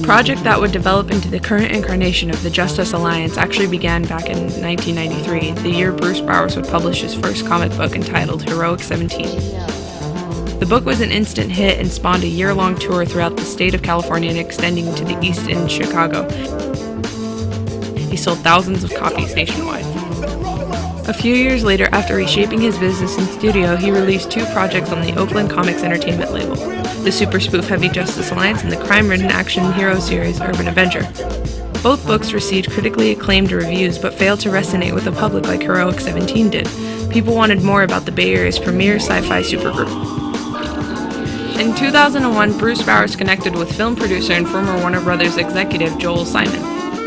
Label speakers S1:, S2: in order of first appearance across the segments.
S1: project that would develop into the current incarnation of the JustUs Alliance actually began back in 1993, the year Bruce Bowers would publish his first comic book entitled Heroic 17. The book was an instant hit and spawned a year-long tour throughout the state of California and extending to the east in Chicago. He sold thousands of copies nationwide. A few years later, after reshaping his business in studio, he released two projects on the Oakland Comics Entertainment label, the super spoof-heavy JustUs Alliance and the crime-ridden action hero series Urban Avenger. Both books received critically acclaimed reviews but failed to resonate with the public like Heroic 17 did. People wanted more about the Bay Area's premier sci-fi supergroup. In 2001, Bruce Bowers connected with film producer and former Warner Brothers executive Joel Simon.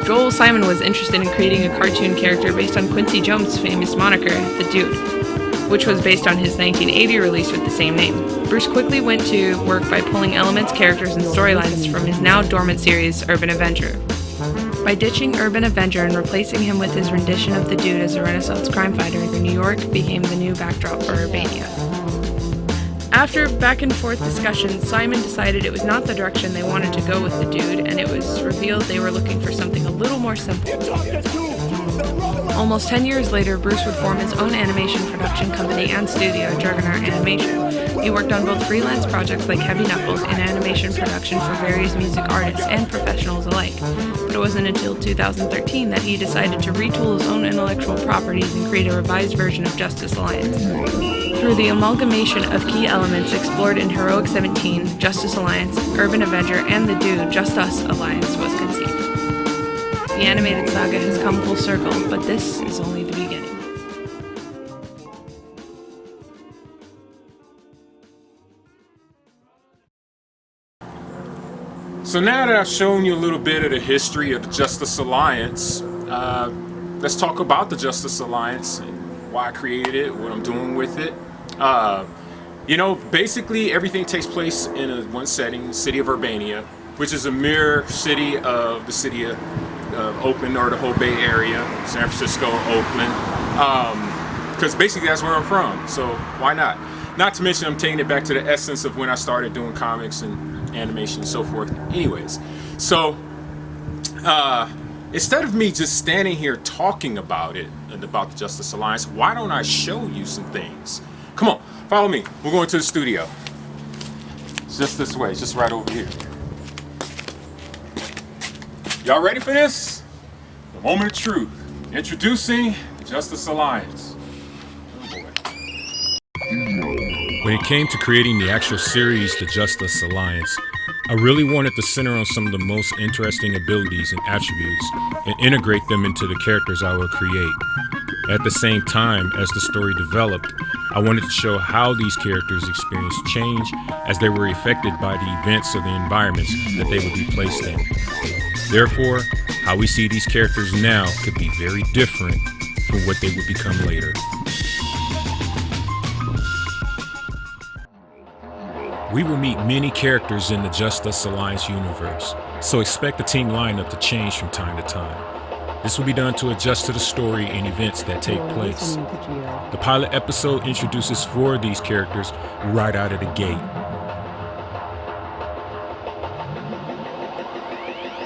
S1: Joel Simon was interested in creating a cartoon character based on Quincy Jones' famous moniker, The Dude, which was based on his 1980 release with the same name. Bruce quickly went to work by pulling elements, characters, and storylines from his now dormant series, Urban Avenger. By ditching Urban Avenger and replacing him with his rendition of The Dude as a Renaissance crime fighter, New York became the new backdrop for Urbania. After back-and-forth discussions, Simon decided it was not the direction they wanted to go with The Dude, and it was revealed they were looking for something a little more simple. Almost 10 years later, Bruce would form his own animation production company and studio, Juggernaut Animation. He worked on both freelance projects like Heavy Knuckles and animation production for various music artists and professionals alike. But it wasn't until 2013 that he decided to retool his own intellectual properties and create a revised version of JustUs Alliance. Through the amalgamation of key elements explored in Heroic 17, JustUs Alliance, Urban Avenger, and The Dude, JustUs Alliance was conceived. The animated saga has come full circle, but this is only the beginning.
S2: So now that I've shown you a little bit of the history of the JustUs Alliance, let's talk about the JustUs Alliance and why I created it, what I'm doing with it. Basically everything takes place in one setting, the city of Urbania, which is a mirror city of the city of Oakland or the whole Bay Area, San Francisco, Oakland, because basically that's where I'm from, so why not? Not to mention I'm taking it back to the essence of when I started doing comics and animation and so forth. Anyways, so instead of me just standing here talking about it and about the JustUs Alliance, why don't I show you some things? Come on, follow me. We're going to the studio. It's just this way, just right over here. Y'all ready for this? The moment of truth. Introducing the JustUs Alliance. Oh boy.
S3: When it came to creating the actual series, the JustUs Alliance, I really wanted to center on some of the most interesting abilities and attributes and integrate them into the characters I would create. At the same time, as the story developed, I wanted to show how these characters experienced change as they were affected by the events or the environments that they would be placed in. Therefore, how we see these characters now could be very different from what they would become later. We will meet many characters in the JustUs Alliance universe, so expect the team lineup to change from time to time. This will be done to adjust to the story and events that take place. The pilot episode introduces 4 of these characters right out of the gate.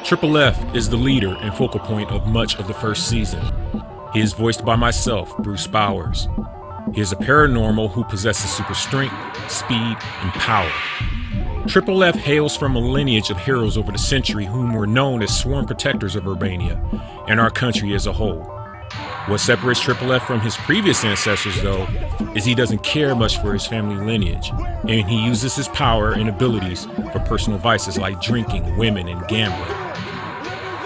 S3: Triple F is the leader and focal point of much of the first season. He is voiced by myself, Bruce Bowers. He is a paranormal who possesses super strength, speed, and power. Triple F hails from a lineage of heroes over the century whom were known as sworn protectors of Urbania and our country as a whole. What separates Triple F from his previous ancestors, though, is he doesn't care much for his family lineage, and he uses his power and abilities for personal vices like drinking, women, and gambling.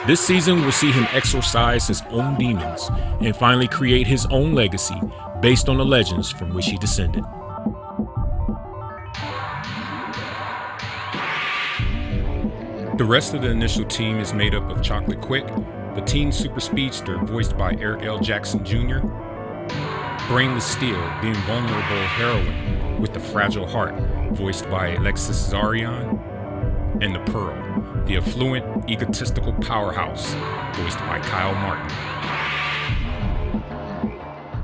S3: This season will see him exorcise his own demons and finally create his own legacy based on the legends from which he descended. The rest of the initial team is made up of Choclit Quik, the teen super speedster voiced by Eric L. Jackson Jr., Brainless Steel, the invulnerable heroine with the fragile heart, voiced by Alexis Zarian, and the Pearl, the affluent, egotistical powerhouse, voiced by Kyle Martin.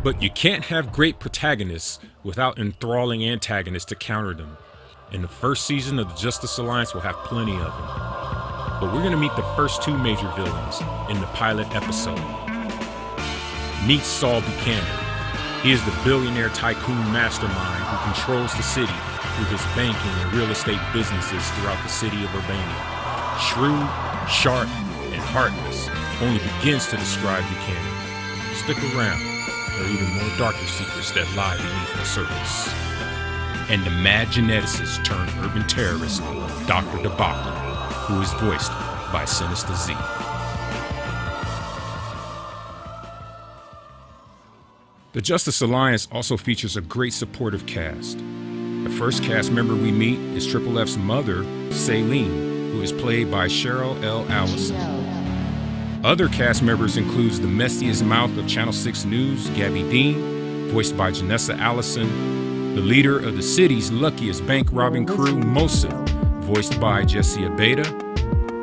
S3: But you can't have great protagonists without enthralling antagonists to counter them, and the first season of the JustUs Alliance will have plenty of them. but we're going to meet the first two major villains in the pilot episode. Meet Sol Buchanan. He is the billionaire tycoon mastermind who controls the city through his banking and real estate businesses throughout the city of Urbania. Shrewd, sharp, and heartless only begins to describe Buchanan. Stick around, there are even more darker secrets that lie beneath the surface. And the mad geneticist turned urban terrorist, Dr. Debacle, who is voiced by Sinister Z. The JustUs Alliance also features a great supportive cast. The first cast member we meet is Triple F's mother, Saline, who is played by Cheryl L. Allison. Other cast members includes the messiest mouth of Channel 6 News, Gabby Dean, voiced by Janessa Allison, the leader of the city's luckiest bank robbing crew, Mosa, voiced by Jessie Abeda,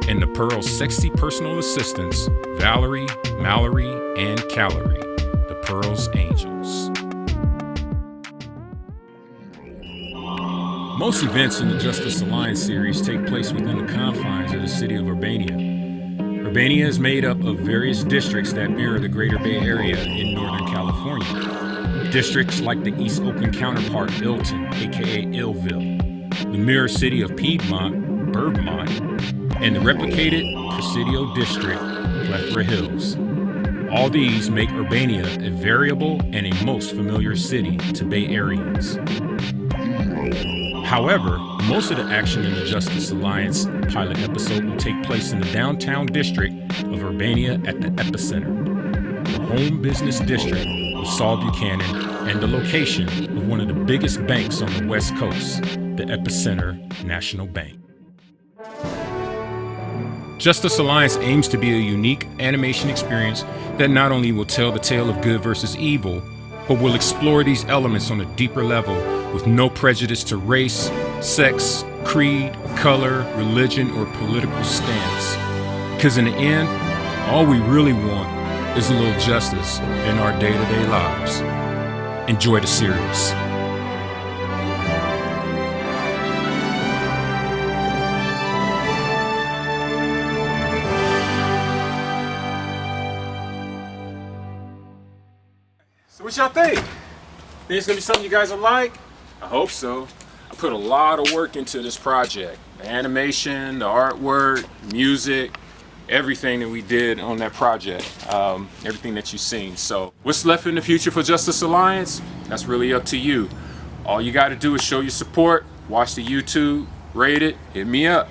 S3: and the Pearl's sexy personal assistants, Valerie, Mallory, and Calorie, the Pearl's Angels. Most events in the JustUs Alliance series take place within the confines of the city of Urbania. Urbania is made up of various districts that mirror the Greater Bay Area in Northern California. Districts like the East Oakland counterpart Ilton, aka Illville, the mirror city of Piedmont, Burbmont, and the replicated Presidio district, Plethora Hills. All these make Urbania a variable and a most familiar city to Bay Areans. However, most of the action in the JustUs Alliance pilot episode will take place in the downtown district of Urbania at the epicenter, the home business district of Sol Buchanan, and the location of one of the biggest banks on the West Coast, the Epicenter National Bank. JustUs Alliance aims to be a unique animation experience that not only will tell the tale of good versus evil, but will explore these elements on a deeper level with no prejudice to race, sex, creed, color, religion, or political stance. Because in the end, all we really want is a little justice in our day-to-day lives. Enjoy the series.
S2: So what y'all think? Think it's gonna be something you guys will like? I hope so. I put a lot of work into this project. The animation, the artwork, music, everything that we did on that project, everything that you've seen. So what's left in the future for JustUs Alliance? That's really up to you. All you gotta do is show your support, watch the YouTube, rate it, hit me up,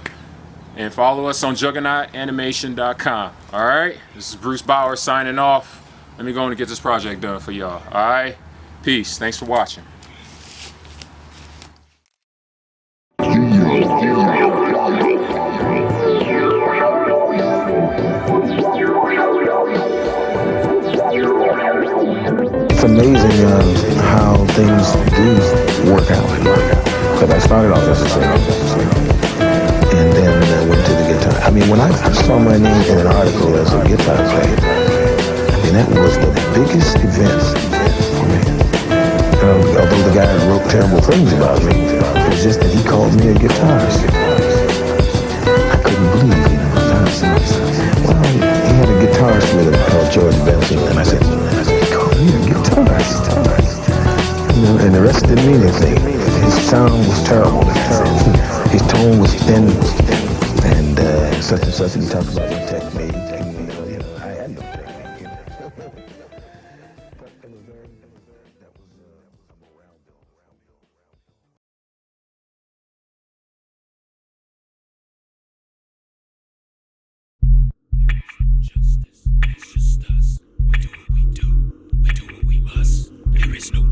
S2: and follow us on JuggernautAnimation.com. All right, this is Bruce Bauer signing off. Let me go on and get this project done for y'all. All right, peace. Thanks for watching.
S4: It's amazing how things do work out. Because I started off as a singer, and then I went to the guitar. I mean, when I first saw my name in an article as a guitar player, and that was the biggest event for me. Although the guy wrote terrible things about me, it was just that he called me a guitarist. I couldn't believe, well, he had a guitarist with him called George Benson, and I said, he called me a guitarist. And the rest didn't mean anything. His sound was terrible. His tone was thin, and such and such, and he talked about the technique. I had no technique.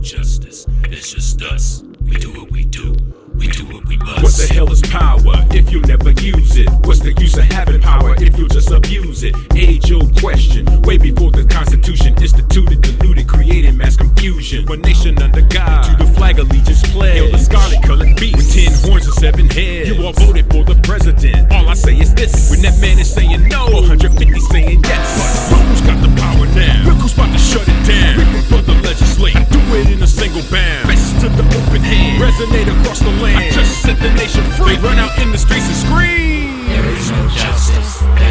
S5: Justice, it's just us. We do what we do, we do what we must.
S3: What the hell is power if you never use it? What's the use of having power if you just abuse it? Age-old question, way before the Constitution instituted, diluted, creating mass confusion. One nation under God, to the flag allegiance pledge. Hail the scarlet-colored beast with 10 horns and 7 heads. You all voted for the president. All I say is this: when that man is saying no, 150 saying yes. Look who's got the power now. Look who's about to shut it down. Look who's about to legislate. Do it in a single bound. Fist to the open hand. Resonate across the land. I just set the nation free. They run out in the streets and scream.
S5: There is no justice. justice.